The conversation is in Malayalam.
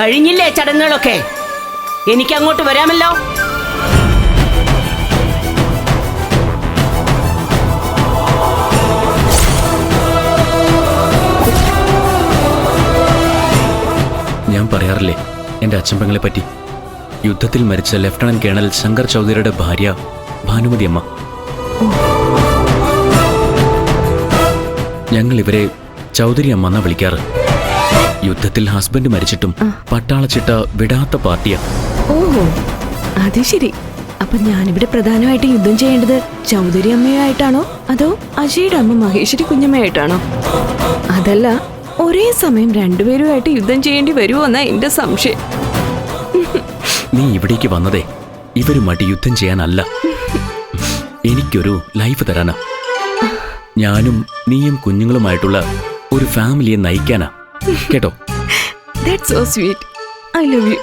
കഴിഞ്ഞില്ലേ ചടങ്ങുകളൊക്കെ? എനിക്ക് അങ്ങോട്ട് വരാമല്ലോ. ഞാൻ പറയാറില്ലേ എൻ്റെ അച്ഛൻപെങ്ങളെ പറ്റി. യുദ്ധത്തിൽ മരിച്ച ലഫ്റ്റനന്റ് കേണൽ ശങ്കർ ചൗധരിയുടെ ഭാര്യ ഭാനുമതി അമ്മ. ഞങ്ങൾ ഇവരെ ചൗധരി അമ്മ എന്നാ വിളിക്കാറ്. യുദ്ധത്തിൽ ഹസ്ബൻഡ് മരിച്ചിട്ടും പട്ടാളച്ചിട്ട വിടാത്ത പാർട്ടിയാ. ഓഹോ, അത് ശരി. അപ്പൊ ഞാനിവിടെ പ്രധാനമായിട്ട് യുദ്ധം ചെയ്യേണ്ടത് ചൗധരി അമ്മയായിട്ടാണോ അതോ അജയുടെ അമ്മ മഹേശ്വരി കുഞ്ഞമ്മയായിട്ടാണോ? അതല്ല, ഒരേ സമയം രണ്ടുപേരുമായിട്ട് യുദ്ധം ചെയ്യേണ്ടി വരുമോ എന്നാ എന്റെ സംശയം. നീ ഇവിടേക്ക് വന്നതേ ഇവരുമായിട്ട് യുദ്ധം ചെയ്യാനല്ല, എനിക്കൊരു ലൈഫ് തരാനാ. ഞാനും നീയും കുഞ്ഞുങ്ങളുമായിട്ടുള്ള ഒരു ഫാമിലിയെ നയിക്കാനാ, കേട്ടോ? That's so sweet. I love you.